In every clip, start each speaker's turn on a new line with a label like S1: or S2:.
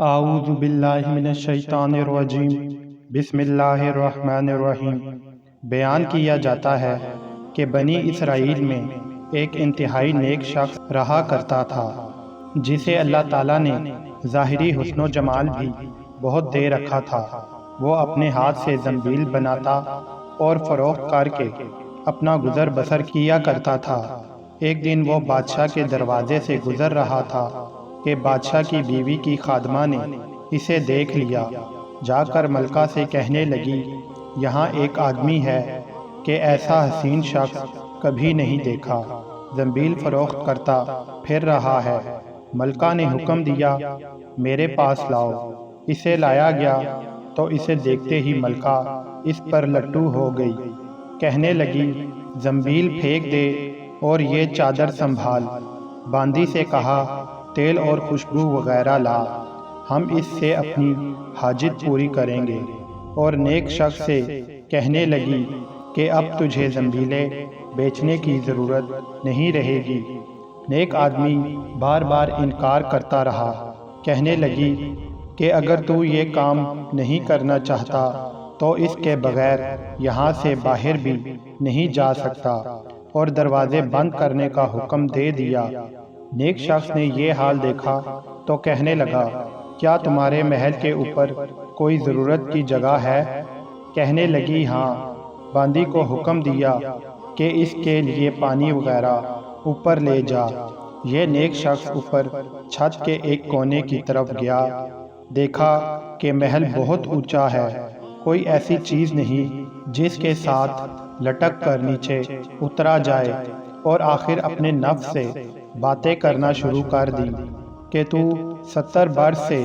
S1: اعوذ باللہ من الشیطان الرجیم بسم اللہ الرحمن الرحیم۔ بیان کیا جاتا ہے کہ بنی اسرائیل میں ایک انتہائی نیک شخص رہا کرتا تھا جسے اللہ تعالیٰ نے ظاہری حسن و جمال بھی بہت دے رکھا تھا۔ وہ اپنے ہاتھ سے زنبیل بناتا اور فروخت کر کے اپنا گزر بسر کیا کرتا تھا۔ ایک دن وہ بادشاہ کے دروازے سے گزر رہا تھا کہ بادشاہ کی بیوی کی خادمہ نے اسے دیکھ لیا۔ جا کر ملکہ سے کہنے لگی، یہاں ایک آدمی ہے کہ ایسا حسین شخص کبھی نہیں دیکھا، زنبیل فروخت کرتا پھر رہا ہے۔ ملکہ نے حکم دیا، میرے پاس لاؤ۔ اسے لایا گیا تو اسے دیکھتے ہی ملکہ اس پر لٹو ہو گئی۔ کہنے لگی، زنبیل پھینک دے اور یہ چادر سنبھال۔ باندی سے کہا، تیل اور خوشبو وغیرہ لا، ہم اس سے اپنی حاجت پوری کریں گے۔ اور نیک شخص سے کہنے لگی کہ اب تجھے زنبیلیں بیچنے کی ضرورت نہیں رہے گی۔ نیک آدمی بار بار انکار کرتا رہا۔ کہنے لگی کہ اگر تو یہ کام نہیں کرنا چاہتا تو اس کے بغیر یہاں سے باہر بھی نہیں جا سکتا، اور دروازے بند کرنے کا حکم دے دیا۔ نیک شخص نے یہ حال دیکھا تو کہنے لگا، کیا تمہارے محل کے اوپر کوئی ضرورت کی جگہ ہے؟ کہنے لگی، ہاں۔ باندی کو حکم دیا کہ اس کے لیے پانی وغیرہ اوپر لے جا۔ یہ نیک شخص اوپر چھت کے ایک کونے کی طرف گیا، دیکھا کہ محل بہت اونچا ہے، کوئی ایسی چیز نہیں جس کے ساتھ لٹک کر نیچے اترا جائے، اور آخر اپنے نفس سے باتیں کرنا شروع کر دی کہ تو 70 برس سے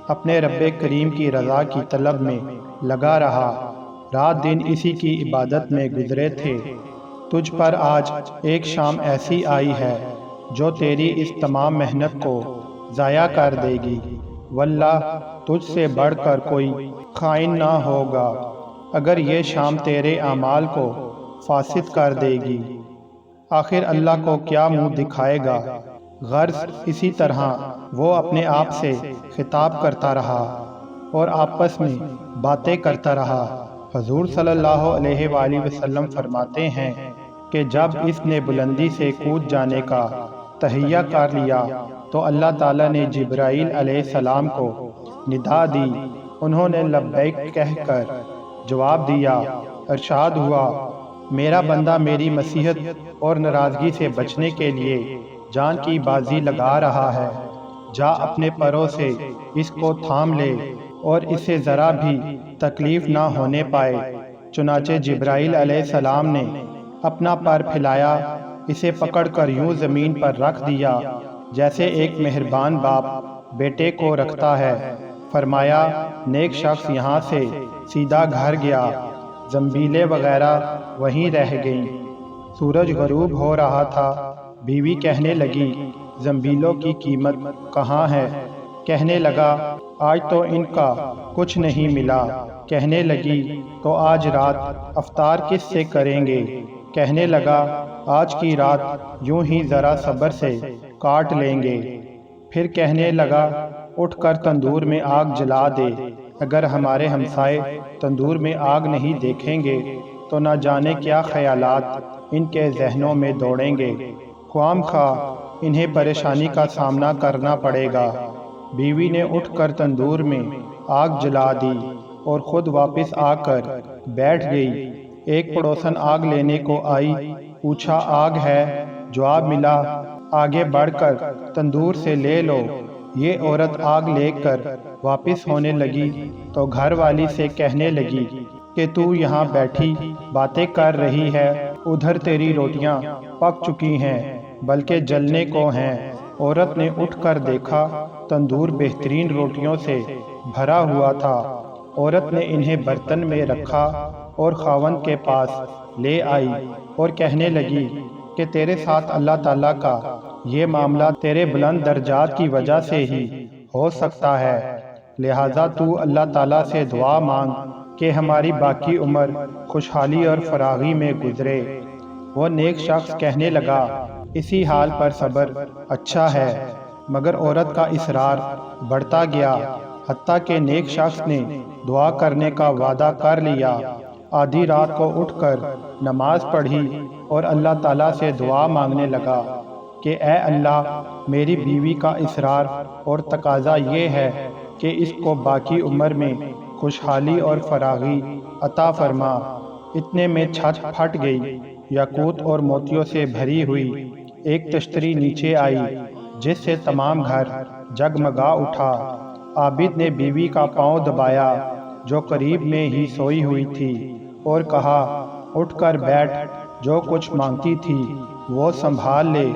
S1: اپنے رب کریم کی رضا کی طلب میں لگا رہا، رات دن اسی کی عبادت میں گزرے تھے۔ تجھ پر آج ایک شام ایسی آئی ہے جو تیری اس تمام محنت کو ضائع کر دے گی۔ واللہ تجھ سے بڑھ کر کوئی خائن نہ ہوگا اگر یہ شام تیرے اعمال کو فاسد کر دے گی۔ آخر اللہ کو کیا منہ دکھائے گا؟ غرض اسی طرح وہ اپنے آپ سے خطاب کرتا رہا اور آپس میں باتیں کرتا رہا۔ حضور صلی اللہ علیہ وآلہ وسلم فرماتے ہیں کہ جب اس نے بلندی سے کود جانے کا تہیہ کر لیا تو اللہ تعالیٰ نے جبرائیل علیہ السلام کو ندا دی۔ انہوں نے لبیک کہہ کر جواب دیا۔ ارشاد ہوا، میرا بندہ میری مسیحت اور ناراضگی سے بچنے کے لیے جان کی بازی لگا رہا ہے، جا اپنے پروں سے اس کو تھام لے اور اسے ذرا بھی تکلیف نہ ہونے پائے۔ چنانچہ جبرائیل علیہ السلام نے اپنا پر پھیلایا، اسے پکڑ کر یوں زمین پر رکھ دیا جیسے ایک مہربان باپ بیٹے کو رکھتا ہے۔ فرمایا، نیک شخص یہاں سے سیدھا گھر گیا، زنبیلیں وغیرہ وہیں رہ گئیں۔ سورج غروب ہو رہا تھا۔ بیوی کہنے لگی، زنبیلوں کی قیمت کہاں ہے؟ کہنے لگا، آج تو ان کا کچھ نہیں ملا۔ کہنے لگی، تو آج رات افطار کس سے کریں گے؟ کہنے لگا، آج کی رات یوں ہی ذرا صبر سے کاٹ لیں گے۔ پھر کہنے لگا، اٹھ کر تندور میں آگ جلا دے، اگر ہمارے ہمسائے تندور میں آگ نہیں دیکھیں گے تو نہ جانے کیا خیالات ان کے ذہنوں میں دوڑیں گے، خواہ مخواہ انہیں پریشانی کا سامنا کرنا پڑے گا۔ بیوی نے اٹھ کر تندور میں آگ جلا دی اور خود واپس آ کر بیٹھ گئی۔ ایک پڑوسن آگ لینے کو آئی، پوچھا آگ ہے؟ جواب ملا، آگے بڑھ کر تندور سے لے لو۔ یہ عورت آگ لے کر واپس ہونے لگی تو گھر والی سے کہنے لگی کہ تو یہاں بیٹھی باتیں کر رہی ہے، ادھر تیری روٹیاں پک چکی ہیں بلکہ جلنے کو ہیں۔ عورت نے اٹھ کر دیکھا، تندور بہترین روٹیوں سے بھرا ہوا تھا۔ عورت نے انہیں برتن میں رکھا اور خاوند کے پاس لے آئی اور کہنے لگی کہ تیرے ساتھ اللہ تعالیٰ کا یہ معاملہ تیرے بلند درجات کی وجہ سے ہی ہو سکتا ہے، لہٰذا تو اللہ تعالیٰ سے دعا مانگ کہ ہماری باقی عمر خوشحالی اور فراغی میں گزرے۔ وہ نیک شخص کہنے لگا، اسی حال پر صبر اچھا ہے، مگر عورت کا اصرار بڑھتا گیا۔ حتیٰ کہ نیک شخص نے دعا کرنے کا وعدہ کر لیا، آدھی رات کو اٹھ کر نماز پڑھی اور اللہ تعالیٰ سے دعا مانگنے لگا کہ اے اللہ، میری بیوی کا اصرار اور تقاضا یہ ہے کہ اس کو باقی عمر میں خوشحالی اور فراغی عطا فرما۔ اتنے میں چھت پھٹ گئی، یاقوت اور موتیوں سے بھری ہوئی ایک تشتری نیچے آئی جس سے تمام گھر جگمگا اٹھا۔ عابد نے بیوی کا پاؤں دبایا جو قریب میں ہی سوئی ہوئی تھی اور کہا، اٹھ کر بیٹھ، جو کچھ مانگتی تھی وہ سنبھال لے۔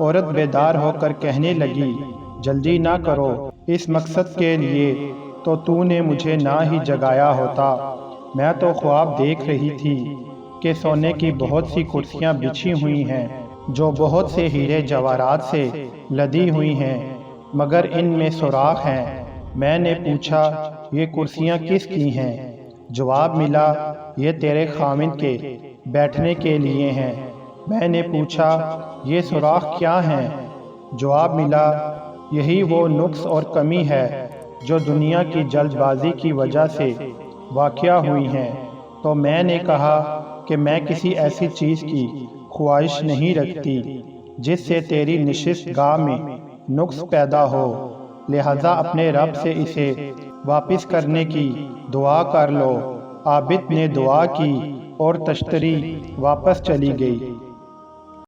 S1: عورت بیدار ہو کر کہنے لگی، جلدی نہ کرو، اس مقصد کے لیے تو نے مجھے نہ ہی جگایا ہوتا۔ میں تو خواب دیکھ رہی تھی کہ سونے کی بہت سی کرسیاں بچھی ہوئی ہیں جو بہت سے ہیرے جواہرات سے لدی ہوئی ہیں، مگر ان میں سوراخ ہیں۔ میں نے پوچھا، یہ کرسیاں کس کی ہیں؟ جواب ملا، یہ تیرے خاوند کے بیٹھنے کے لیے ہیں۔ میں نے پوچھا، یہ سوراخ کیا ہیں؟ جواب ملا، یہی وہ نقص اور کمی ہے جو دنیا کی جلد بازی کی وجہ سے واقع ہوئی ہیں۔ تو میں نے کہا کہ میں کسی ایسی چیز کی خواہش نہیں رکھتی جس سے تیری نشست گاہ میں نقص پیدا ہو، لہذا اپنے رب سے اسے واپس کرنے کی دعا کر لو۔ عابد نے دعا کی اور تشتری واپس چلی گئی۔